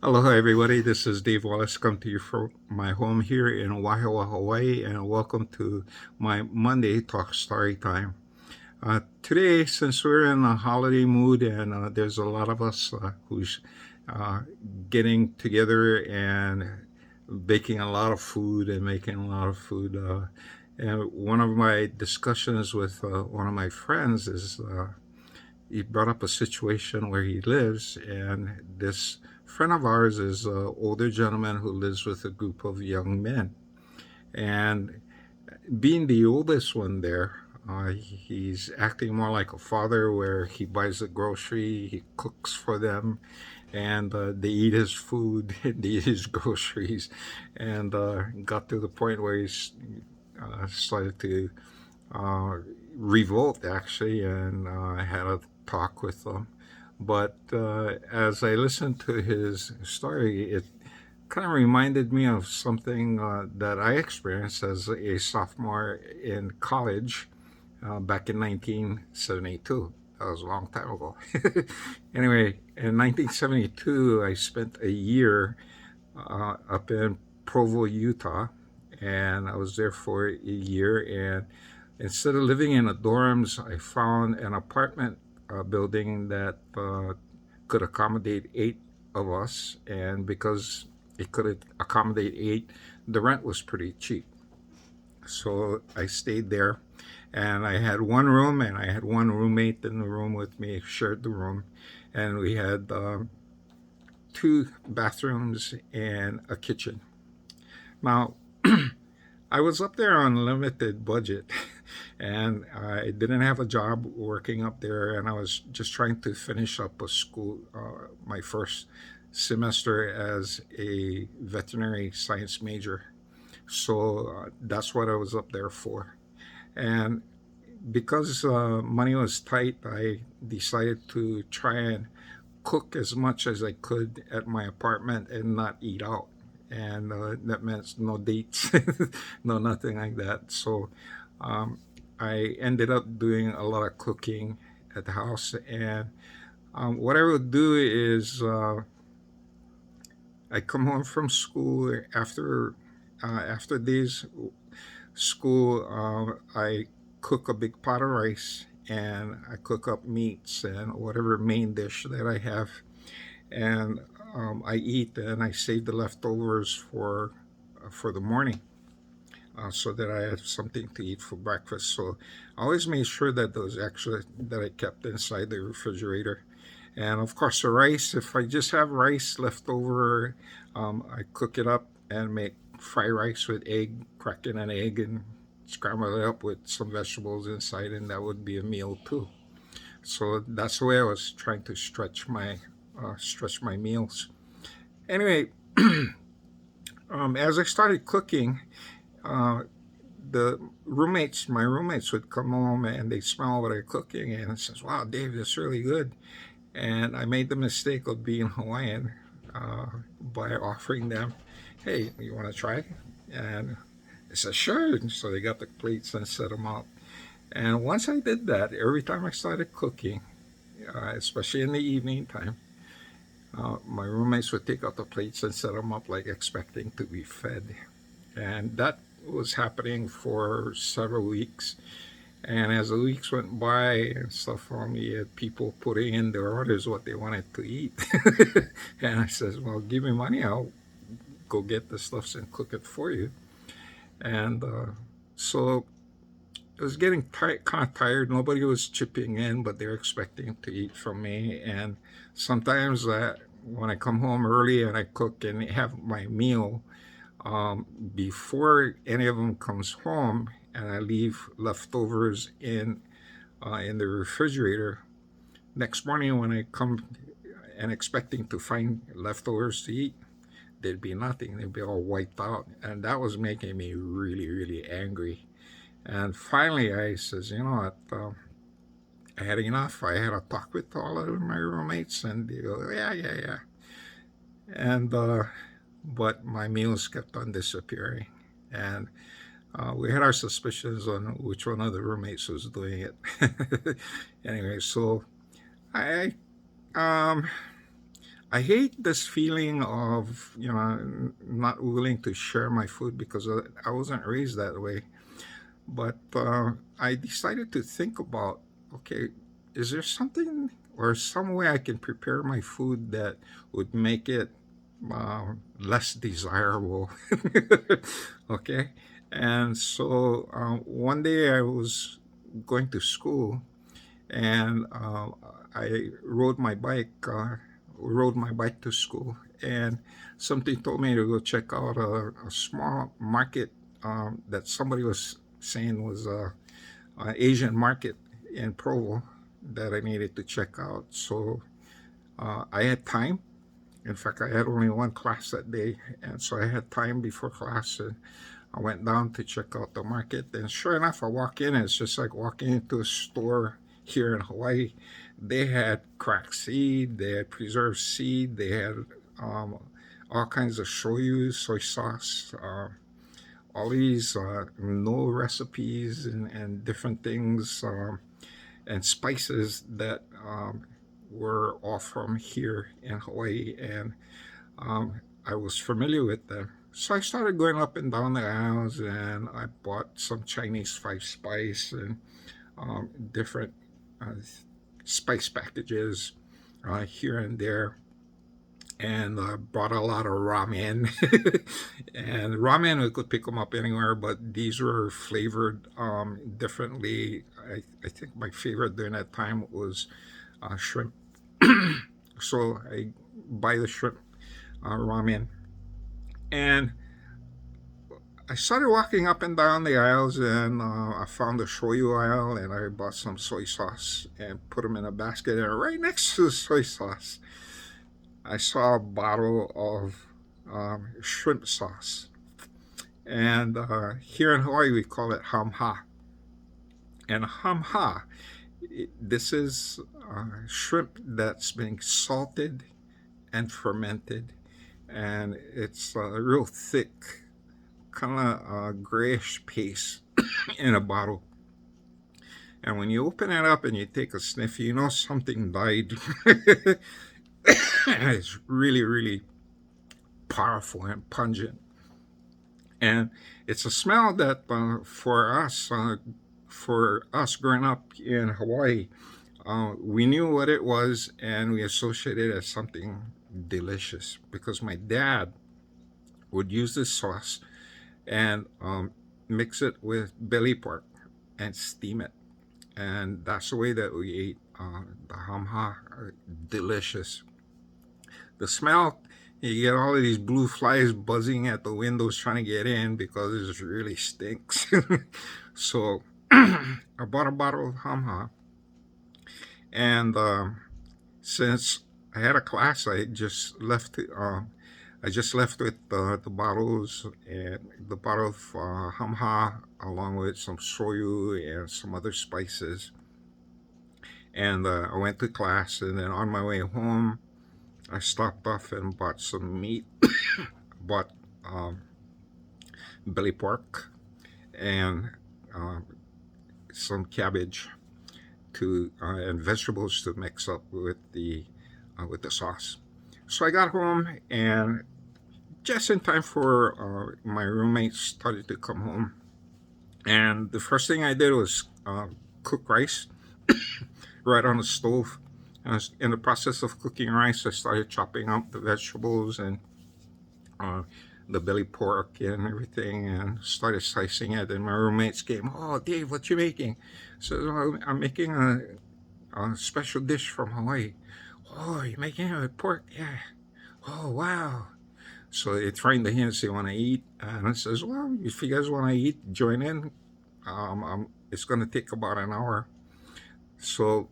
Aloha, everybody. This is Dave Wallace. Come to you from my home here in Wahiawa, Hawaii, and welcome to my Monday Talk Story Time. Today, since we're in a holiday mood and there's a lot of us who's uh, getting together and baking a lot of food and making a lot of food, and one of my discussions with one of my friends is he brought up a situation where he lives, and this friend of ours is an older gentleman who lives with a group of young men. And being the oldest one there, he's acting more like a father where he buys the grocery, he cooks for them, and they eat his food, they eat his groceries, and got to the point where he's started to uh, revolt actually, and I had a talk with them. But as I listened to his story, it kind of reminded me of something that I experienced as a sophomore in college back in 1972. That was a long time ago. Anyway, in 1972, I spent a year up in Provo, Utah, and I was there for a year. And instead of living in the dorms, I found an apartment building that could accommodate eight of us. And because it could accommodate eight, the rent was pretty cheap. So I stayed there, and I had one room, and I had one roommate in the room with me, shared the room, and we had two bathrooms and a kitchen. Now, I was up there on a limited budget, and I didn't have a job working up there, and I was just trying to finish up a school, my first semester as a veterinary science major. So that's what I was up there for. And because money was tight, I decided to try and cook as much as I could at my apartment and not eat out. And that meant no dates, no nothing like that. So um, I ended up doing a lot of cooking at the house. And what I would do is I come home from school after days school. I cook a big pot of rice and I cook up meats and whatever main dish that I have, and I eat and I save the leftovers for the morning, so that I have something to eat for breakfast. So I always made sure that those extra that I kept inside the refrigerator. And of course, the rice, if I just have rice left over, I cook it up and make fried rice with egg, crack in an egg, and scramble it up with some vegetables inside, and that would be a meal too. So that's the way I was trying to stretch my meals. Anyway, as I started cooking, uh, my roommates would come home and they smell what I'm cooking, and it says, "Wow, Dave, that's really good." And I made the mistake of being Hawaiian by offering them, "Hey, you want to try?" And they said, "Sure." And so they got the plates and set them out. And once I did that, every time I started cooking, especially in the evening time, my roommates would take out the plates and set them up like expecting to be fed. And that was happening for several weeks. And as the weeks went by and stuff for me, you had people putting in their orders what they wanted to eat. And I says, "Well, give me money, I'll go get the stuffs and cook it for you." And so it was getting kind of tired. Nobody was chipping in, but they're expecting to eat from me. And sometimes when I come home early and I cook and have my meal, before any of them comes home, and I leave leftovers in the refrigerator. Next morning, when I come and expecting to find leftovers to eat, there'd be nothing. They'd be all wiped out, and that was making me really, really angry. And finally, I says, "You know what? I had enough." I had a talk with all of my roommates, and they go, "Yeah, yeah, yeah." And but my meals kept on disappearing, and we had our suspicions on which one of the roommates was doing it. Anyway, so I um, I hate this feeling of, not willing to share my food because I wasn't raised that way. But I decided to think about, okay, is there something or some way I can prepare my food that would make it less desirable? Okay. And so one day I was going to school, and I rode my bike to school, and something told me to go check out a small market that somebody was saying was an Asian market in Provo that I needed to check out. So I had time. In fact, I had only one class that day, and so I had time before class, and I went down to check out the market. And sure enough, I walk in, and it's just like walking into a store here in Hawaii. They had cracked seed, they had preserved seed, they had um, all kinds of shoyu, soy sauce, all these no recipes and different things, and spices that were all from here in Hawaii. And I was familiar with them. So I started going up and down the aisles, and I bought some Chinese five spice and different uh, spice packages here and there, and bought a lot of ramen. And ramen, we could pick them up anywhere, but these were flavored differently. I think my favorite during that time was shrimp. So I buy the shrimp ramen, and I started walking up and down the aisles, and I found the shoyu aisle, and I bought some soy sauce and put them in a basket. And right next to the soy sauce, I saw a bottle of shrimp sauce. And here in Hawaii, we call it hamha. And hamha, this is shrimp that's been salted and fermented, and it's real thick, kind of grayish paste in a bottle. And when you open it up and you take a sniff, you know something died. It's really, really powerful and pungent. And it's a smell that for us growing up in Hawaii, we knew what it was, and we associated it as something delicious because my dad would use this sauce and mix it with belly pork and steam it. And that's the way that we ate the hamha. Delicious. The smell, you get all of these blue flies buzzing at the windows trying to get in because it really stinks. So I bought a bottle of hamha, and since I had a class, I just left with the bottles and the bottle of hamha along with some shoyu and some other spices. And I went to class, and then on my way home, I stopped off and bought some meat, bought belly pork, and uh, some cabbage to and vegetables to mix up with the sauce. So I got home, and just in time for my roommates started to come home. And the first thing I did was cook rice right on the stove. I was in the process of cooking rice. I started chopping up the vegetables and uh, the belly pork and everything, and started slicing it. And my roommates came, "Oh, Dave, what you making?" So I'm making a special dish from Hawaii. "Oh, you're making it with pork?" "Yeah." "Oh, wow." So they trained the hens they want to eat, and I says, "Well, if you guys want to eat, join in. It's going to take about an hour." So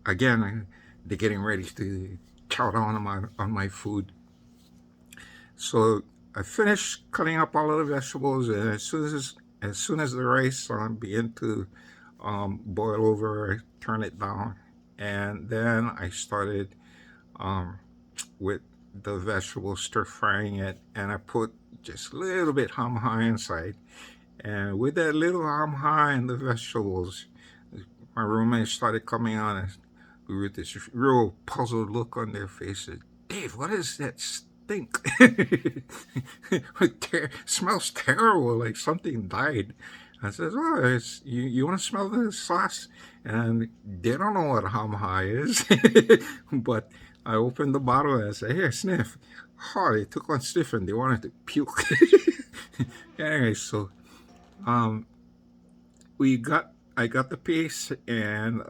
again, they're getting ready to chow down on my food. So I finished cutting up all of the vegetables, and as soon as the rice began to boil over, I turned it down, and then I started um, with the vegetables, stir frying it, and I put just a little bit hamha inside. And with that little hamha and the vegetables, my roommate started coming on, and with this real puzzled look on their faces. Dave, what is that stink? It smells terrible, like something died. I says, oh, you want to smell the sauce? And they don't know what ham high is. But I opened the bottle and I said, here, sniff. Oh, they took one sniff and they wanted to puke. Anyway, so um, I got the paste, and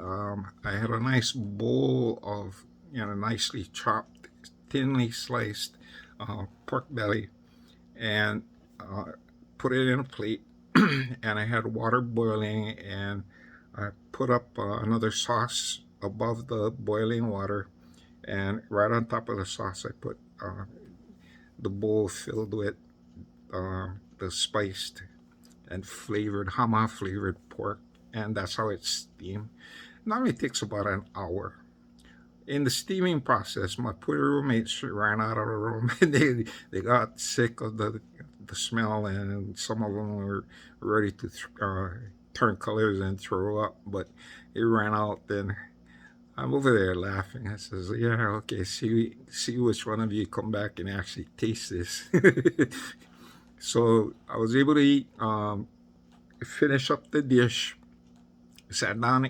I had a nice bowl of, nicely chopped, thinly sliced pork belly, and uh, put it in a plate. And I had water boiling, and I put up another sauce above the boiling water, and right on top of the sauce I put the bowl filled with the spiced and flavored hama flavored pork, and that's how it's steamed. Normally takes about an hour. In the steaming process, my poor roommates ran out of the room and they got sick of the smell, and some of them were ready to turn colors and throw up. But it ran out. Then I'm over there laughing. I says, "Yeah, okay. See which one of you come back and actually taste this." So I was able to finish up the dish, sat down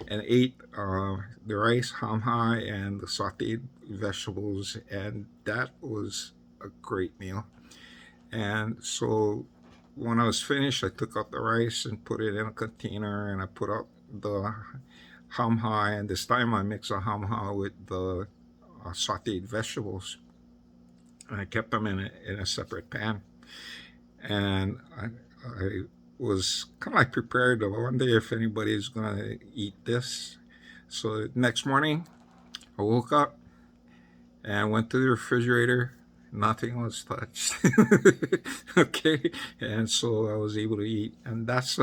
and ate the rice, ham high, and the sauteed vegetables, and that was a great meal. And so when I was finished, I took out the rice and put it in a container, and I put out the ham high, and this time I mixed the ham high with the sauteed vegetables, and I kept them in a separate pan. And I was kind of like prepared. I wonder if anybody's gonna eat this. So next morning, I woke up and went to the refrigerator. Nothing was touched. Okay, and so I was able to eat, and that's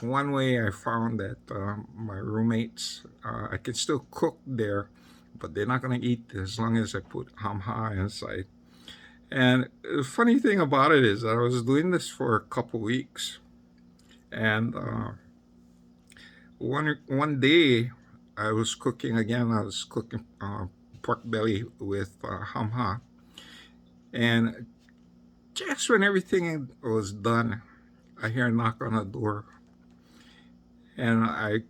one way I found that my roommates, I can still cook there, but they're not gonna eat as long as I put ham high inside. And the funny thing about it is, I was doing this for a couple weeks, and one day I was cooking again. I was cooking pork belly with hamha, and just when everything was done, I hear a knock on the door, and I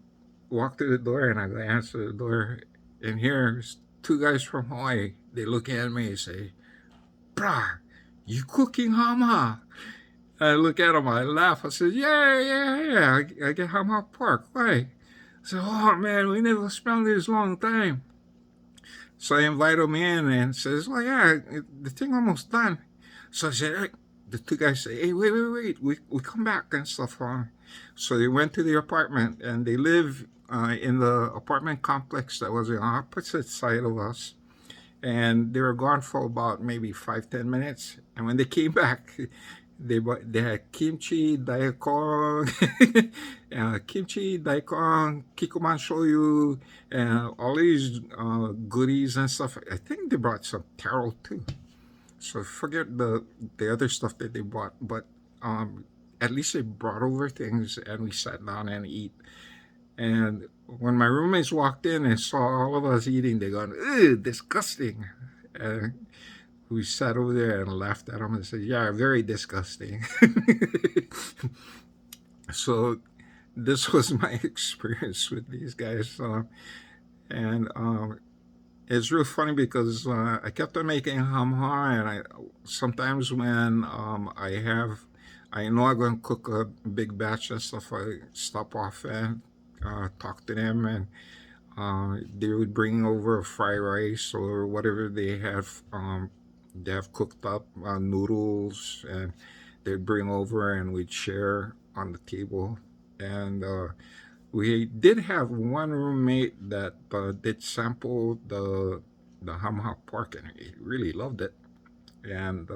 walk to the door and I answer the door, and here's two guys from Hawaii. They look at me and say, "Brah, you cooking hamha?" I look at him, I laugh. I said, "Yeah, yeah, yeah. I get ham hot pork. Why?" I said, "Oh man, we never smelled this long time." So I invite him in and says, "Well, yeah, the thing almost done." So I said, hey, the two guys say, "Hey, wait. We come back and stuff." So they went to the apartment, and they live in the apartment complex that was on the opposite side of us. And they were gone for about maybe 5-10 minutes. And when they came back, they had kimchi, daikon, kimchi, daikon, kikuman shoyu, and all these goodies and stuff. I think they brought some taro too. So forget the other stuff that they bought, but at least they brought over things, and we sat down and eat. And when my roommates walked in and saw all of us eating, they gone, "Ew, disgusting." And we sat over there and laughed at them and said, "Yeah, very disgusting." So this was my experience with these guys. And it's real funny because I kept on making hamha, and I sometimes when I know I'm going to cook a big batch and stuff, I stop off and talk to them, and they would bring over fried rice or whatever they have cooked up, noodles, and they'd bring over, and we'd share on the table. And we did have one roommate that did sample the ham hock pork, and he really loved it. And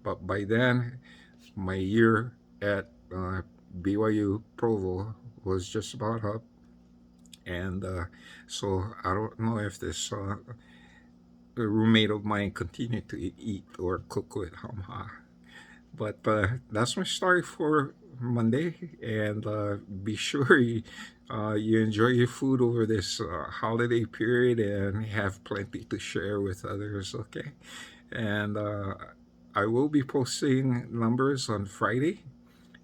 but by then, my year at BYU Provo was just about up, and so I don't know if this roommate of mine continued to eat or cook with hamha. But that's my story Monday, and be sure you enjoy your food over this holiday period and have plenty to share with others. Okay, and I will be posting numbers on Friday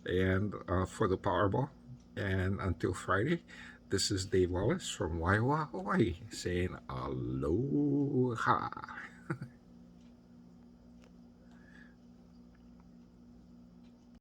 and for the Powerball. And until Friday, this is Dave Wallace from Waiwa, Hawaii, saying aloha.